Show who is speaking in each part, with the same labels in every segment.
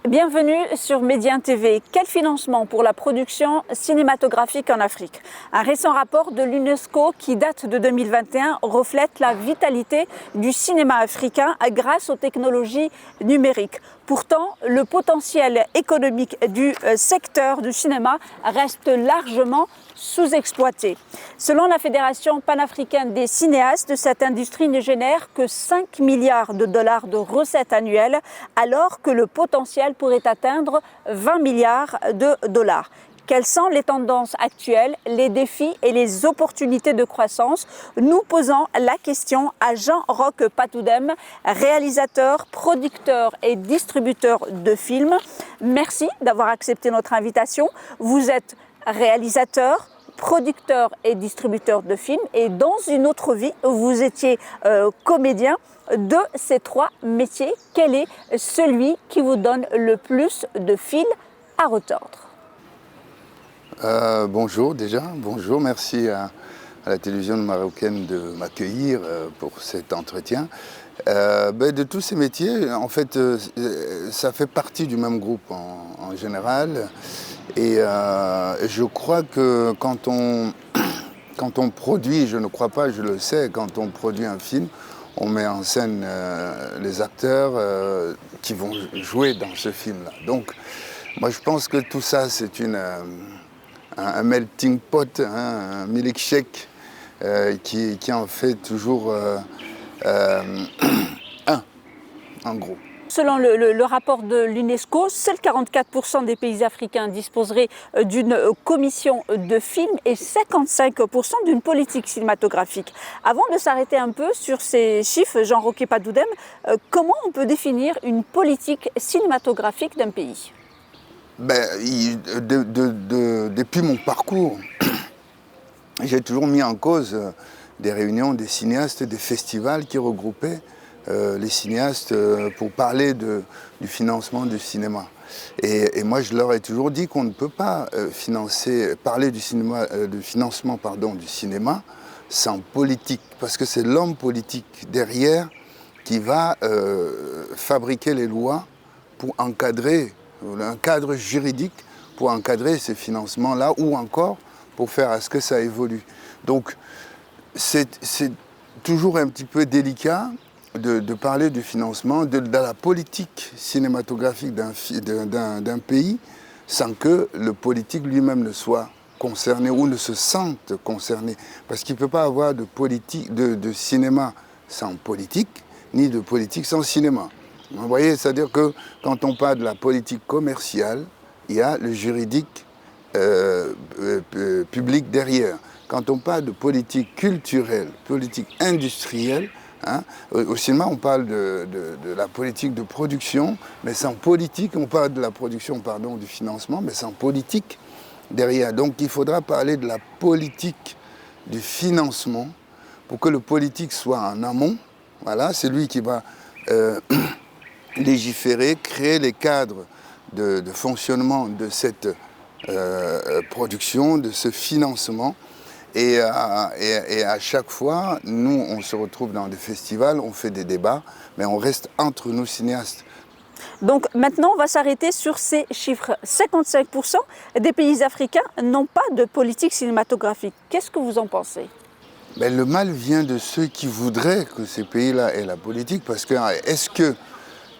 Speaker 1: Bienvenue sur Médien TV. Quel financement pour la production cinématographique en Afrique? Un récent rapport de l'UNESCO qui date de 2021 reflète la vitalité du cinéma africain grâce aux technologies numériques. Pourtant, le potentiel économique du secteur du cinéma reste largement sous-exploité. Selon la Fédération panafricaine des cinéastes, cette industrie ne génère que 5 milliards de dollars de recettes annuelles, alors que le potentiel pourrait atteindre 20 milliards de dollars. Quelles sont les tendances actuelles, les défis et les opportunités de croissance? Nous posons la question à Jean-Roch Patoudem, réalisateur, producteur et distributeur de films. Merci d'avoir accepté notre invitation. Vous êtes réalisateur, producteur et distributeur de films, et dans une autre vie, vous étiez comédien. De ces trois métiers, quel est celui qui vous donne le plus de fil à retordre?
Speaker 2: Bonjour déjà, bonjour, merci à la télévision marocaine de m'accueillir pour cet entretien. De tous ces métiers, en fait, ça fait partie du même groupe en général. Et je crois que quand on produit, je ne crois pas, je le sais, quand on produit un film, on met en scène les acteurs qui vont jouer dans ce film-là. Donc, moi je pense que tout ça, c'est un melting pot, un milkshake qui en fait toujours un, en gros.
Speaker 1: Selon le rapport de l'UNESCO, seuls 44% des pays africains disposeraient d'une commission de films et 55% d'une politique cinématographique. Avant de s'arrêter un peu sur ces chiffres, Jean-Roch Patoudem, comment on peut définir une politique cinématographique d'un pays?
Speaker 2: Depuis mon parcours, j'ai toujours mis en cause des réunions des cinéastes, des festivals qui regroupaient les cinéastes pour parler du financement du cinéma. Et moi, je leur ai toujours dit qu'on ne peut pas parler du financement du cinéma sans politique, parce que c'est l'homme politique derrière qui va fabriquer les lois pour encadrer, un cadre juridique pour encadrer ces financements-là, ou encore pour faire à ce que ça évolue. Donc, c'est toujours un petit peu délicat de parler du financement, de la politique cinématographique d'un pays, sans que le politique lui-même ne soit concerné ou ne se sente concerné. Parce qu'il ne peut pas avoir de cinéma sans politique, ni de politique sans cinéma. Vous voyez, c'est-à-dire que quand on parle de la politique commerciale, il y a le juridique public derrière. Quand on parle de politique culturelle, politique industrielle, au cinéma, on parle de la politique de production, mais sans politique. On parle de la production, du financement, mais sans politique derrière. Donc il faudra parler de la politique du financement pour que le politique soit en amont. Voilà, c'est lui qui va légiférer, créer les cadres de fonctionnement de cette production, de ce financement. Et à chaque fois, nous, on se retrouve dans des festivals, on fait des débats, mais on reste entre nous cinéastes.
Speaker 1: Donc maintenant, on va s'arrêter sur ces chiffres. 55% des pays africains n'ont pas de politique cinématographique. Qu'est-ce que vous en pensez?
Speaker 2: Le mal vient de ceux qui voudraient que ces pays-là aient la politique, parce que est-ce que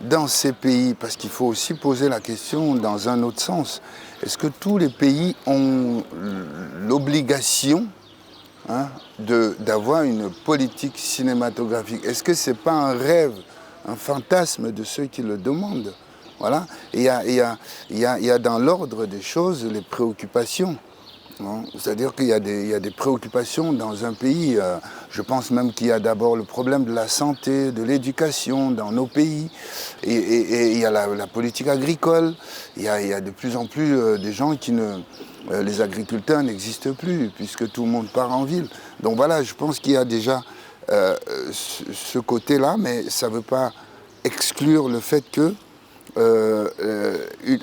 Speaker 2: dans ces pays, parce qu'il faut aussi poser la question dans un autre sens, est-ce que tous les pays ont l'obligation d'avoir une politique cinématographique? Est-ce que ce n'est pas un rêve, un fantasme de ceux qui le demandent? Voilà. Il y a dans l'ordre des choses les préoccupations. C'est-à-dire qu'il y a des préoccupations dans un pays. Je pense même qu'il y a d'abord le problème de la santé, de l'éducation dans nos pays. Et il y a la politique agricole. Il y a de plus en plus des gens qui les agriculteurs n'existent plus, puisque tout le monde part en ville. Donc voilà, je pense qu'il y a déjà ce côté-là, mais ça ne veut pas exclure le fait que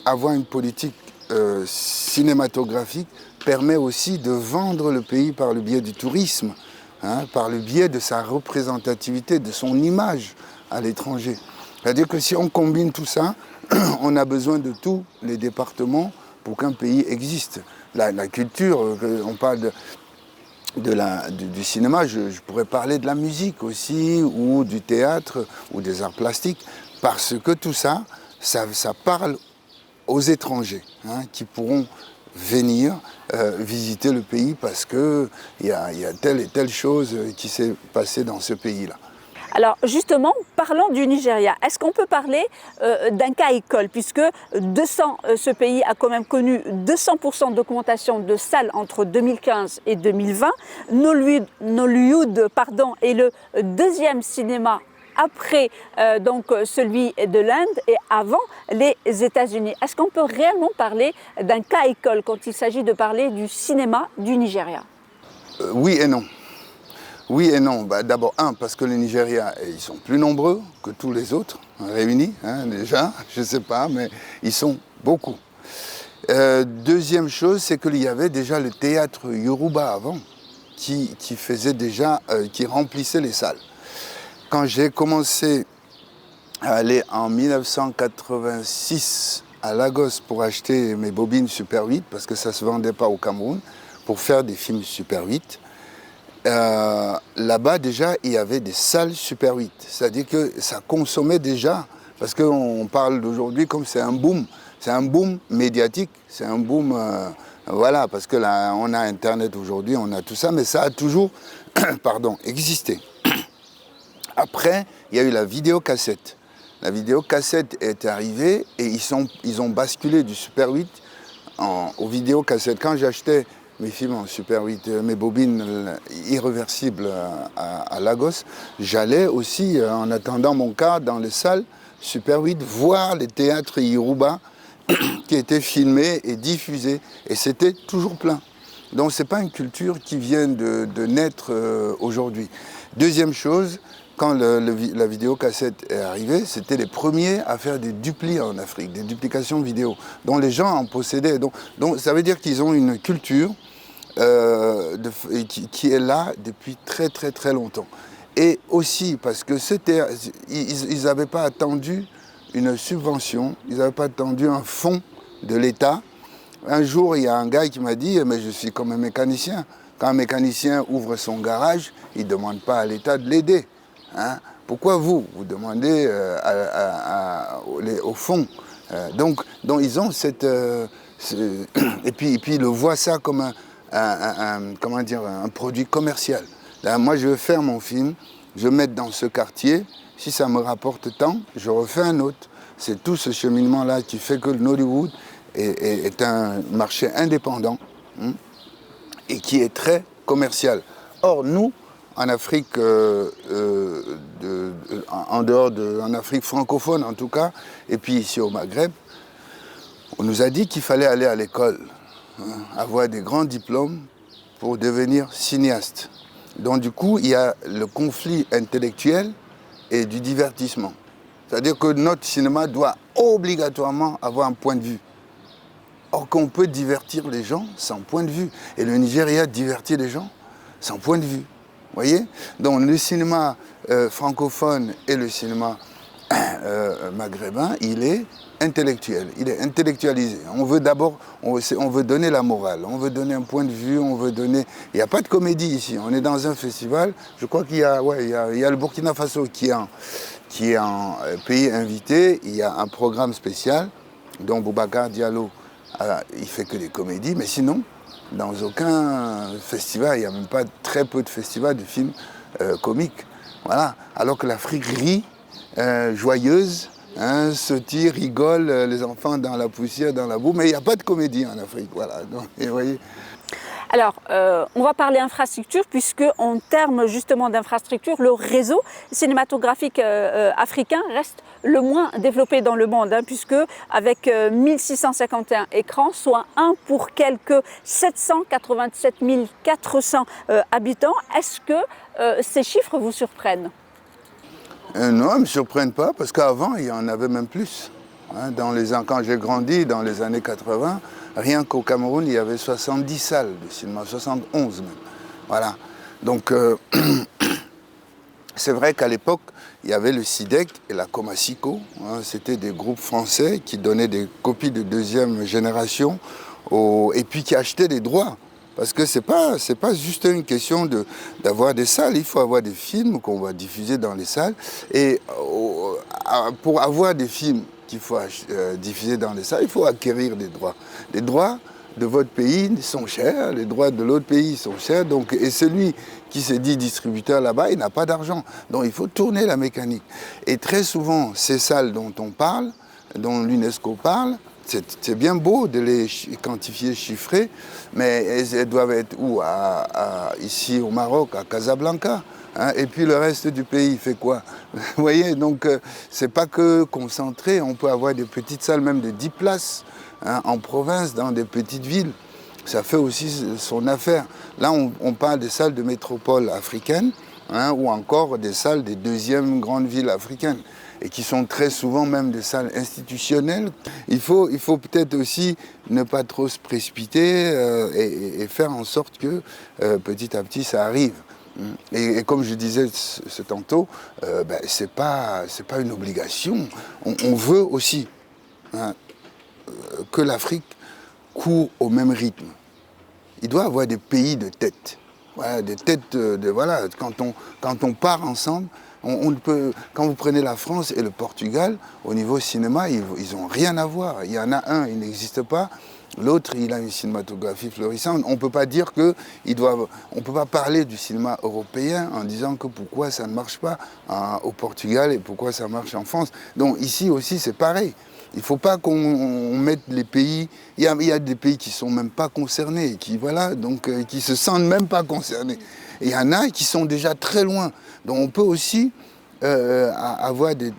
Speaker 2: avoir une politique cinématographique permet aussi de vendre le pays par le biais du tourisme, par le biais de sa représentativité, de son image à l'étranger. C'est-à-dire que si on combine tout ça, on a besoin de tous les départements pour qu'un pays existe. La culture, on parle du cinéma, je pourrais parler de la musique aussi, ou du théâtre, ou des arts plastiques, parce que tout ça, ça parle aux étrangers, hein, qui pourront venir visiter le pays parce qu'il y a telle et telle chose qui s'est passée dans ce pays-là.
Speaker 1: Alors justement, parlons du Nigeria. Est-ce qu'on peut parler d'un cas école, puisque ce pays a quand même connu 200% d'augmentation de salles entre 2015 et 2020. Nollywood est le deuxième cinéma après donc celui de l'Inde et avant les États-Unis. Est-ce qu'on peut réellement parler d'un cas école quand il s'agit de parler du cinéma du Nigeria?
Speaker 2: Oui et non. Oui et non. D'abord, parce que les Nigériens, ils sont plus nombreux que tous les autres réunis, hein, déjà, je ne sais pas, mais ils sont beaucoup. Deuxième chose, c'est qu'il y avait déjà le théâtre Yoruba avant, qui faisait déjà, qui remplissait les salles. Quand j'ai commencé à aller en 1986 à Lagos pour acheter mes bobines Super 8, parce que ça ne se vendait pas au Cameroun, pour faire des films Super 8, là-bas déjà il y avait des salles Super 8, c'est-à-dire que ça consommait déjà, parce qu'on parle d'aujourd'hui comme c'est un boom médiatique, c'est un boom, voilà, parce que là on a Internet aujourd'hui, on a tout ça, mais ça a toujours existé. Après, il y a eu la vidéocassette. La vidéocassette est arrivée et ils ont basculé du Super 8 aux vidéocassettes. Quand j'achetais mes films en Super 8, mes bobines irréversibles à Lagos, j'allais aussi, en attendant mon cas, dans les salles Super 8, voir les théâtres Yoruba qui étaient filmés et diffusés. Et c'était toujours plein. Donc ce n'est pas une culture qui vient de naître aujourd'hui. Deuxième chose, quand la vidéocassette est arrivée, c'était les premiers à faire des duplis en Afrique, des duplications vidéo, dont les gens en possédaient. Donc ça veut dire qu'ils ont une culture qui est là depuis très très très longtemps. Et aussi parce que ils n'avaient pas attendu une subvention, ils n'avaient pas attendu un fonds de l'État. Un jour, il y a un gars qui m'a dit « mais je suis comme un mécanicien ». Quand un mécanicien ouvre son garage, il ne demande pas à l'État de l'aider. Hein? Pourquoi vous demandez au fond donc ils ont cette... et puis ils le voient ça comme un produit commercial. Là, moi, je veux faire mon film, je vais mettre dans ce quartier. Si ça me rapporte tant, je refais un autre. C'est tout ce cheminement-là qui fait que le Nollywood est un marché indépendant, hein, et qui est très commercial. Or, nous, en Afrique, en Afrique francophone en tout cas, et puis ici au Maghreb, on nous a dit qu'il fallait aller à l'école, hein, avoir des grands diplômes pour devenir cinéaste. Donc du coup, il y a le conflit intellectuel et du divertissement. C'est-à-dire que notre cinéma doit obligatoirement avoir un point de vue. Or qu'on peut divertir les gens sans point de vue. Et le Nigeria divertit les gens sans point de vue. Vous voyez? Donc le cinéma francophone et le cinéma maghrébin, il est intellectuel, il est intellectualisé. On veut d'abord, on veut donner la morale, on veut donner un point de vue, on veut donner... Il n'y a pas de comédie ici, on est dans un festival, je crois qu'il y a, il y a le Burkina Faso qui est en pays invité, il y a un programme spécial, dont Boubacar Diallo, il fait que des comédies, mais sinon, dans aucun festival, il n'y a même pas très peu de festivals de films comiques. Voilà. Alors que l'Afrique rit, joyeuse, hein, sautille, rigole, les enfants dans la poussière, dans la boue, mais il n'y a pas de comédie en Afrique. Voilà. Donc, vous voyez.
Speaker 1: Alors, on va parler infrastructure, puisque en termes justement d'infrastructure, le réseau cinématographique africain reste le moins développé dans le monde, hein, puisque avec 1651 écrans, soit un pour quelques 787 400 habitants, est-ce que ces chiffres vous surprennent?
Speaker 2: Non, ils ne me surprennent pas, parce qu'avant, il y en avait même plus. Hein, quand j'ai grandi, dans les années 80, rien qu'au Cameroun, il y avait 70 salles de cinéma, 71 même. Voilà. Donc, C'est vrai qu'à l'époque, il y avait le SIDEC et la Comasico. C'était des groupes français qui donnaient des copies de deuxième génération et puis qui achetaient des droits. Parce que c'est pas juste une question d'avoir des salles, il faut avoir des films qu'on va diffuser dans les salles. Et pour avoir des films qu'il faut diffuser dans les salles, il faut acquérir des droits. Les droits de votre pays sont chers, les droits de l'autre pays sont chers, donc, et celui qui se dit distributeur là-bas, il n'a pas d'argent. Donc il faut tourner la mécanique. Et très souvent, ces salles dont on parle, dont l'UNESCO parle, c'est bien beau de les quantifier, chiffrer, mais elles doivent être où? Ici au Maroc, à Casablanca. Hein, et puis le reste du pays fait quoi? Vous voyez, donc c'est pas que concentré, on peut avoir des petites salles même de 10 places hein, en province, dans des petites villes. Ça fait aussi son affaire. Là, on parle des salles de métropole africaines hein, ou encore des salles des deuxièmes grandes villes africaines et qui sont très souvent même des salles institutionnelles. Il faut peut-être aussi ne pas trop se précipiter et faire en sorte que petit à petit ça arrive. Et comme je disais tantôt, c'est pas une obligation. On veut aussi hein, que l'Afrique court au même rythme. Il doit y avoir des pays de tête. Voilà, des têtes voilà, quand on part ensemble, quand vous prenez la France et le Portugal, au niveau cinéma, ils n'ont rien à voir. Il y en a un, il n'existe pas. L'autre, il a une cinématographie florissante. On ne peut pas dire on ne peut pas parler du cinéma européen en disant que pourquoi ça ne marche pas au Portugal et pourquoi ça marche en France. Donc ici aussi, c'est pareil. Il ne faut pas qu'on mette les pays... Il y a des pays qui ne sont même pas concernés, qui ne se sentent même pas concernés. Et il y en a qui sont déjà très loin. Donc on peut aussi avoir des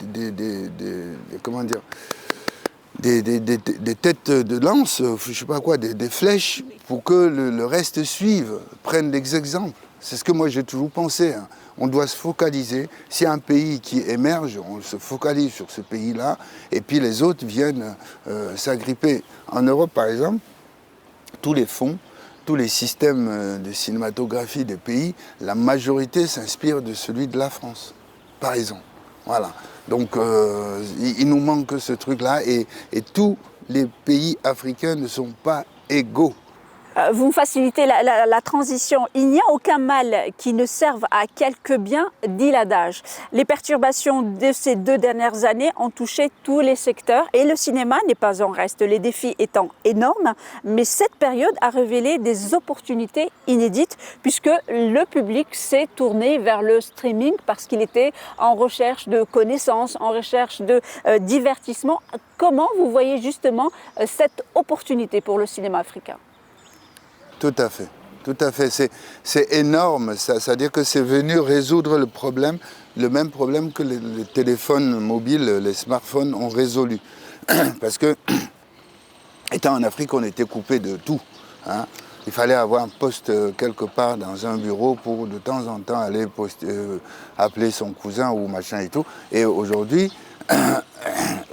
Speaker 2: têtes de lance, je ne sais pas quoi, des flèches, pour que le reste suive, prenne des exemples. C'est ce que moi j'ai toujours pensé. Hein. On doit se focaliser. S'il y a un pays qui émerge, on se focalise sur ce pays-là, et puis les autres viennent s'agripper. En Europe, par exemple, tous les fonds, tous les systèmes de cinématographie des pays, la majorité s'inspire de celui de la France, par exemple. Voilà. Donc il nous manque ce truc-là, et tous les pays africains ne sont pas égaux.
Speaker 1: Vous me facilitez la transition. Il n'y a aucun mal qui ne serve à quelque bien, dit l'adage. Les perturbations de ces 2 dernières années ont touché tous les secteurs et le cinéma n'est pas en reste, les défis étant énormes. Mais cette période a révélé des opportunités inédites puisque le public s'est tourné vers le streaming parce qu'il était en recherche de connaissances, en recherche de divertissement. Comment vous voyez justement cette opportunité pour le cinéma africain ?
Speaker 2: Tout à fait, tout à fait. C'est énorme, c'est-à-dire que c'est venu résoudre le problème, le même problème que les téléphones mobiles, les smartphones ont résolu. Parce que, étant en Afrique, on était coupé de tout. Hein. Il fallait avoir un poste quelque part dans un bureau pour de temps en temps aller appeler son cousin ou machin et tout. Et aujourd'hui,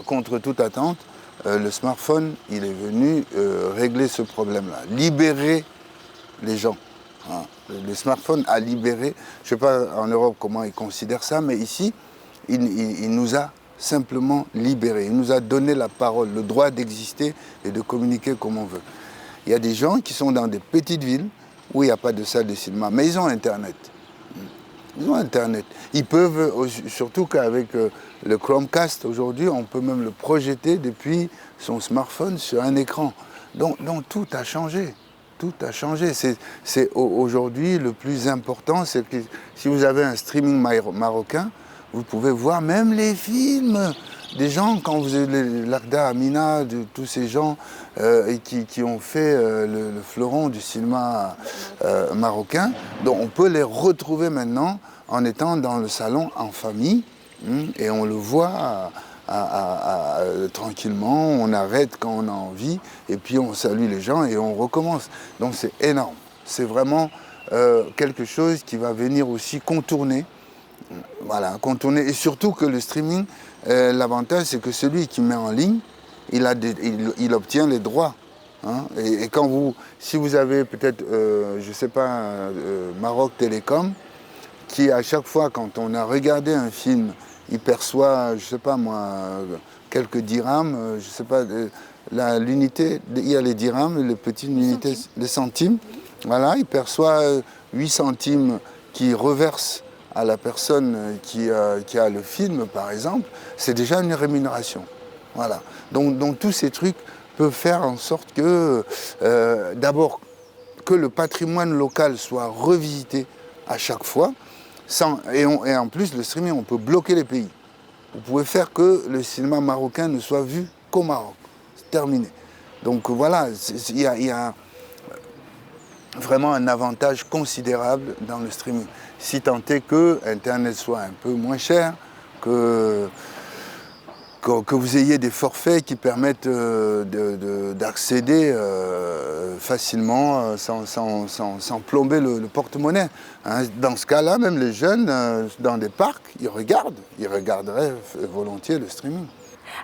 Speaker 2: contre toute attente, le smartphone, il est venu régler ce problème-là, libérer les gens. Hein. Le smartphone a libéré, je ne sais pas en Europe comment ils considèrent ça, mais ici, il nous a simplement libérés. Il nous a donné la parole, le droit d'exister et de communiquer comme on veut. Il y a des gens qui sont dans des petites villes où il n'y a pas de salle de cinéma, mais ils ont Internet. Ils ont Internet. Ils peuvent, surtout qu'avec le Chromecast aujourd'hui, on peut même le projeter depuis son smartphone sur un écran. Donc tout a changé. Tout a changé. C'est aujourd'hui le plus important, c'est que si vous avez un streaming marocain, vous pouvez voir même les films des gens, quand vous avez Lakhdar Amina, de tous ces gens qui ont fait le fleuron du cinéma marocain. Donc on peut les retrouver maintenant en étant dans le salon en famille et on le voit tranquillement, on arrête quand on a envie et puis on salue les gens et on recommence. Donc c'est énorme. C'est vraiment quelque chose qui va venir aussi contourner. Voilà, contourner. Et surtout que le streaming, l'avantage c'est que celui qui met en ligne, il obtient les droits. Hein. Et quand si vous avez peut-être, je ne sais pas, Maroc Télécom, qui à chaque fois, quand on a regardé un film, il perçoit, je ne sais pas moi, quelques dirhams, je ne sais pas, l'unité, il y a les dirhams, les petites unités, les centimes. Voilà, il perçoit 8 centimes qui reversent à la personne qui a le film, par exemple, c'est déjà une rémunération. Voilà. Donc tous ces trucs peuvent faire en sorte que, d'abord, que le patrimoine local soit revisité à chaque fois. Et en plus, le streaming, on peut bloquer les pays. Vous pouvez faire que le cinéma marocain ne soit vu qu'au Maroc. C'est terminé. Donc voilà, il y a vraiment un avantage considérable dans le streaming. Si tant est que Internet soit un peu moins cher, que vous ayez des forfaits qui permettent d'accéder facilement sans plomber le porte-monnaie. Hein. Dans ce cas-là, même les jeunes, dans des parcs, ils regarderaient volontiers le streaming.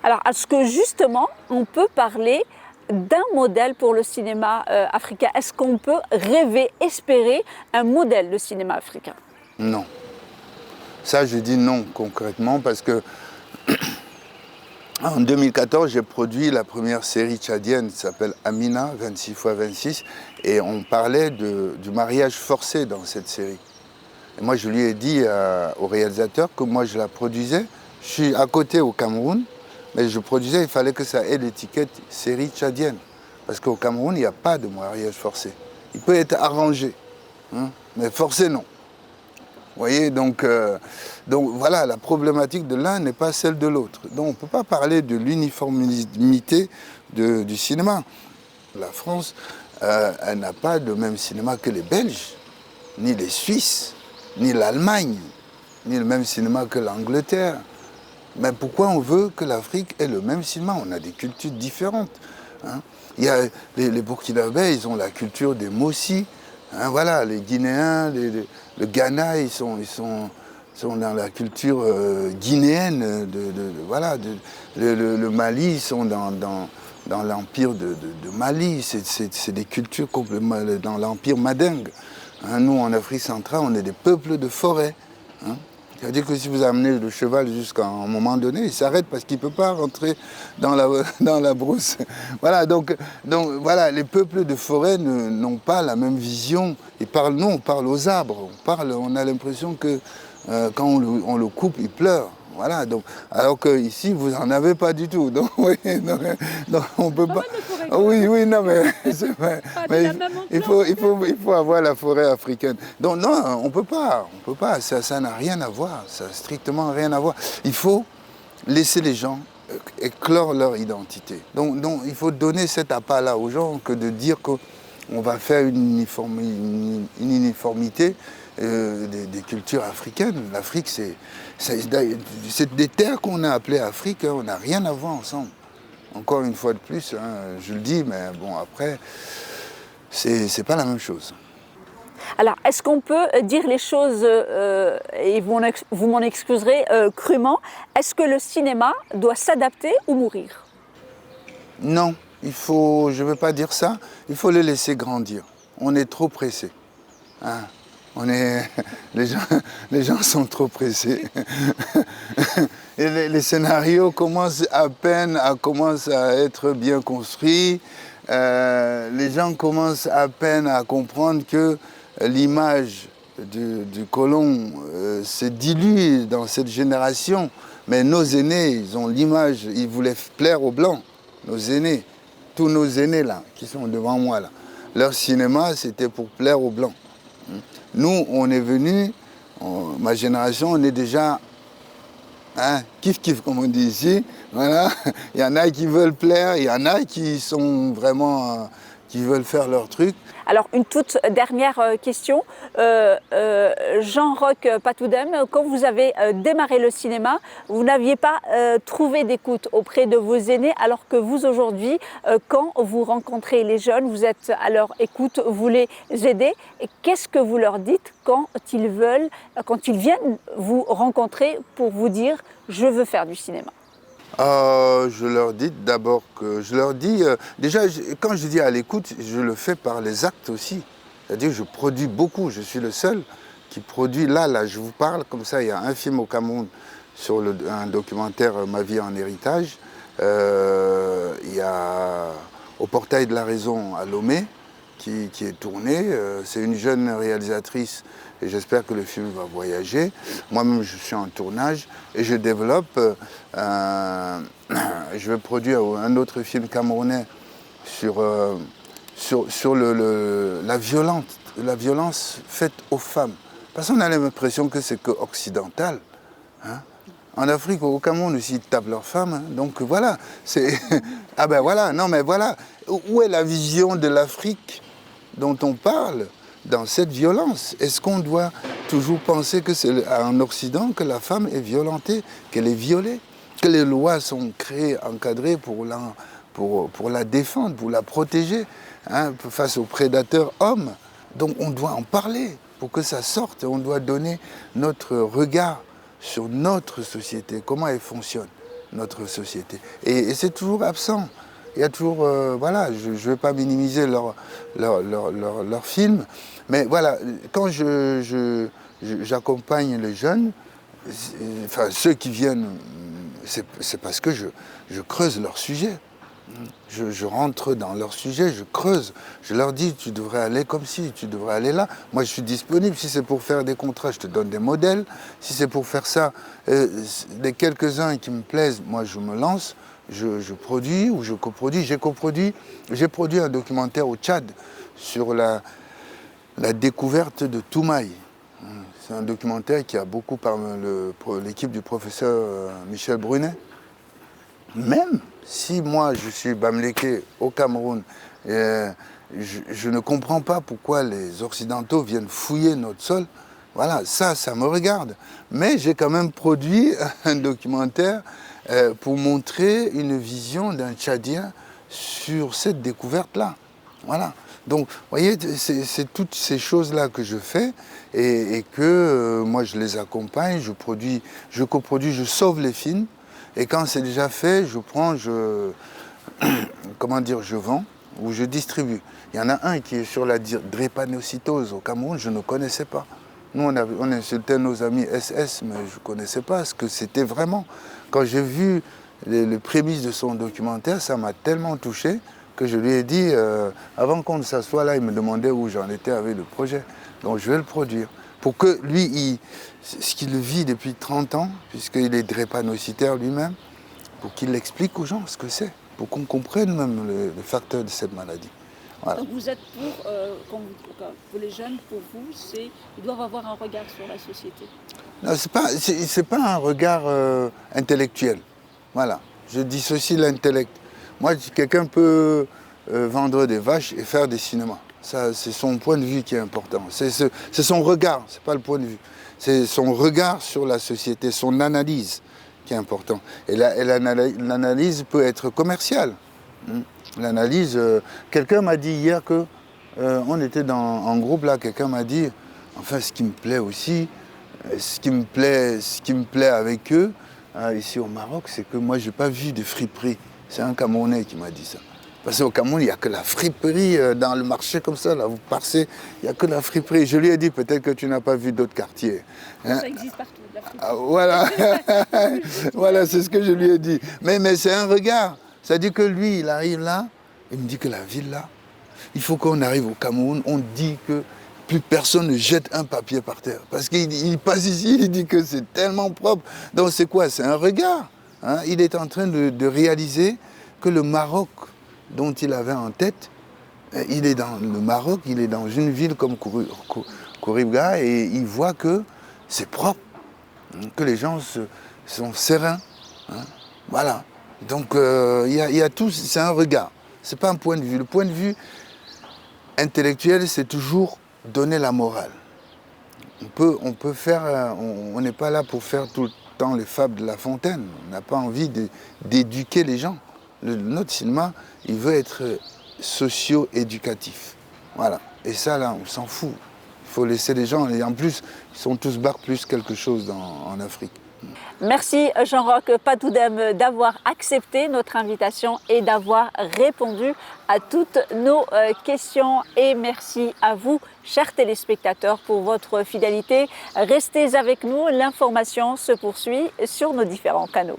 Speaker 1: Alors, est-ce que justement, on peut parler d'un modèle pour le cinéma africain? Est-ce qu'on peut rêver, espérer un modèle de cinéma africain?
Speaker 2: Non. Ça, je dis non concrètement parce que en 2014, j'ai produit la première série tchadienne qui s'appelle Amina, 26 x 26, et on parlait du mariage forcé dans cette série. Et moi, je lui ai dit au réalisateur que moi, je la produisais. Je suis à côté au Cameroun, mais je produisais, il fallait que ça ait l'étiquette série tchadienne. Parce qu'au Cameroun, il n'y a pas de mariage forcé. Il peut être arrangé, hein, mais forcé, non. Vous voyez, donc voilà, la problématique de l'un n'est pas celle de l'autre. Donc on ne peut pas parler de l'uniformité du cinéma. La France, elle n'a pas le même cinéma que les Belges, ni les Suisses, ni l'Allemagne, ni le même cinéma que l'Angleterre. Mais pourquoi on veut que l'Afrique ait le même cinéma? On a des cultures différentes. Hein. Il y a les Burkinabés, ils ont la culture des Mossi. Hein, voilà, les Guinéens, le Ghana, ils sont dans la culture guinéenne. Voilà, le Mali, ils sont dans l'empire de Mali. C'est des cultures complètement dans l'empire madingue. Hein, nous, en Afrique centrale, on est des peuples de forêt. Hein. C'est-à-dire que si vous amenez le cheval jusqu'à un moment donné, il s'arrête parce qu'il ne peut pas rentrer dans la brousse. Voilà, donc voilà, les peuples de forêt n'ont pas la même vision. Nous, on parle aux arbres. On a l'impression que quand on le coupe, il pleure. Voilà, donc, alors qu'ici, vous n'en avez pas du tout. Donc, oui, donc on peut pas. Oui, non, mais c'est vrai. Mais il faut avoir la forêt africaine. Donc, non, on ne peut pas. Ça n'a rien à voir. Ça n'a strictement rien à voir. Il faut laisser les gens éclore leur identité. Donc, il faut donner cet appât-là aux gens que de dire qu'on va faire une uniformité des cultures africaines. L'Afrique, c'est des terres qu'on a appelées Afrique, hein, on n'a rien à voir ensemble. Encore une fois de plus, hein, je le dis, mais bon, après, c'est pas la même chose.
Speaker 1: Alors, est-ce qu'on peut dire les choses, et vous m'en excuserez, crûment, est-ce que le cinéma doit s'adapter ou mourir?
Speaker 2: Non, je ne veux pas dire ça, il faut le laisser grandir. On est trop pressé. Hein. Les gens sont trop pressés. Et les scénarios commencent à peine à être bien construits. Les gens commencent à peine à comprendre que l'image du colon se dilue dans cette génération. Mais nos aînés, ils ont l'image, ils voulaient plaire aux Blancs. Nos aînés, tous nos aînés là, qui sont devant moi là. Leur cinéma, c'était pour plaire aux Blancs. Nous, on est venus, ma génération, on est déjà kiff-kiff, comme on dit ici. Voilà. Il y en a qui veulent plaire, il y en a qui sont vraiment, qui veulent faire leur truc.
Speaker 1: Alors, une toute dernière question. Jean-Roch Patoudem, quand vous avez démarré le cinéma, vous n'aviez pas trouvé d'écoute auprès de vos aînés, alors que vous, aujourd'hui, quand vous rencontrez les jeunes, vous êtes à leur écoute, vous les aidez. Qu'est-ce que vous leur dites quand ils viennent vous rencontrer pour vous dire « je veux faire du cinéma » ?
Speaker 2: Je leur dis d'abord que déjà quand je dis à l'écoute, je le fais par les actes aussi. C'est-à-dire que je produis beaucoup, je suis le seul qui produit, là, je vous parle, comme ça, il y a un film au Cameroun sur un documentaire Ma vie en héritage. Il y a Au portail de la raison à Lomé qui est tourné. C'est une jeune réalisatrice et j'espère que le film va voyager. Moi-même, je suis en tournage et je développe, je vais produire un autre film camerounais sur la violence faite aux femmes. Parce qu'on a l'impression que c'est que occidental. Hein. En Afrique, au Cameroun aussi, ils tapent leurs femmes. Hein. Donc voilà, c'est... Ah ben voilà, non mais voilà. Où est la vision de l'Afrique dont on parle dans cette violence? Est-ce qu'on doit toujours penser que c'est en Occident que la femme est violentée, qu'elle est violée, que les lois sont créées, encadrées pour la défendre, pour la protéger, hein, face aux prédateurs hommes? Donc on doit en parler pour que ça sorte. On doit donner notre regard sur notre société, comment elle fonctionne, notre société. Et c'est toujours absent. Il y a toujours, voilà, je ne vais pas minimiser leur film, mais voilà, quand j'accompagne les jeunes, enfin ceux qui viennent, c'est parce que je creuse leur sujet. Je rentre dans leur sujet, je creuse, je leur dis tu devrais aller comme ci, tu devrais aller là. Moi je suis disponible, si c'est pour faire des contrats, je te donne des modèles. Si c'est pour faire ça, les quelques-uns qui me plaisent, moi je me lance, je produis ou je coproduis. J'ai produit un documentaire au Tchad sur la découverte de Toumaï. C'est un documentaire qui a beaucoup parlé l'équipe du professeur Michel Brunet. Même si moi je suis Bamléké au Cameroun, je ne comprends pas pourquoi les Occidentaux viennent fouiller notre sol. Voilà, ça me regarde. Mais j'ai quand même produit un documentaire pour montrer une vision d'un Tchadien sur cette découverte-là. Voilà. Donc, vous voyez, c'est toutes ces choses-là que je fais et que moi je les accompagne, je coproduis, je sauve les films. Et quand c'est déjà fait, je prends, je vends ou je distribue. Il y en a un qui est sur la drépanocytose au Cameroun, je ne connaissais pas. Nous, on insultait nos amis SS, mais je ne connaissais pas ce que c'était vraiment. Quand j'ai vu les prémices de son documentaire, ça m'a tellement touché que je lui ai dit, avant qu'on ne s'assoie là, il me demandait où j'en étais avec le projet. Donc je vais le produire. Pour que lui, ce qu'il vit depuis 30 ans, puisqu'il est drépanocytaire lui-même, pour qu'il explique aux gens ce que c'est, pour qu'on comprenne même le facteur de cette maladie. Voilà.
Speaker 1: Donc vous êtes pour les jeunes, pour vous, ils doivent avoir un regard sur la société.
Speaker 2: Non, c'est pas un regard intellectuel. Voilà, je dissocie l'intellect. Moi, quelqu'un peut vendre des vaches et faire des cinémas. Ça, c'est son point de vue qui est important. C'est son regard, c'est pas le point de vue. C'est son regard sur la société, son analyse qui est important. Et l'analyse peut être commerciale. L'analyse, quelqu'un m'a dit hier que on était en groupe là, quelqu'un m'a dit, enfin ce qui me plaît aussi, ce qui me plaît avec eux, ici au Maroc, c'est que moi j'ai pas vu de friperie. C'est un Camerounais qui m'a dit ça. Parce qu'au Cameroun, il n'y a que la friperie dans le marché comme ça, là, vous passez, il n'y a que la friperie. Je lui ai dit, peut-être que tu n'as pas vu d'autres quartiers.
Speaker 1: Hein? Ça existe partout, la friperie.
Speaker 2: Voilà, voilà, c'est ce que je lui ai dit. Mais c'est un regard. Ça dit que lui, il arrive là, il me dit que la ville là, il faut qu'on arrive au Cameroun, on dit que plus personne ne jette un papier par terre. Parce qu'il passe ici, il dit que c'est tellement propre. Donc c'est quoi? C'est un regard. Hein? Il est en train de réaliser que le Maroc, dont il avait en tête, il est dans le Maroc, il est dans une ville comme Khouribga et il voit que c'est propre, que les gens sont sereins. Hein, voilà. Donc il y a tout, c'est un regard, c'est pas un point de vue. Le point de vue intellectuel, c'est toujours donner la morale. On peut faire, on n'est pas là pour faire tout le temps les fables de La Fontaine. On n'a pas envie d'éduquer les gens. Notre cinéma, il veut être socio-éducatif. Voilà. Et ça, là, on s'en fout. Il faut laisser les gens. Et en plus, ils sont tous bac plus quelque chose en Afrique.
Speaker 1: Merci Jean-Roch Padoudem d'avoir accepté notre invitation et d'avoir répondu à toutes nos questions. Et merci à vous, chers téléspectateurs, pour votre fidélité. Restez avec nous, l'information se poursuit sur nos différents canaux.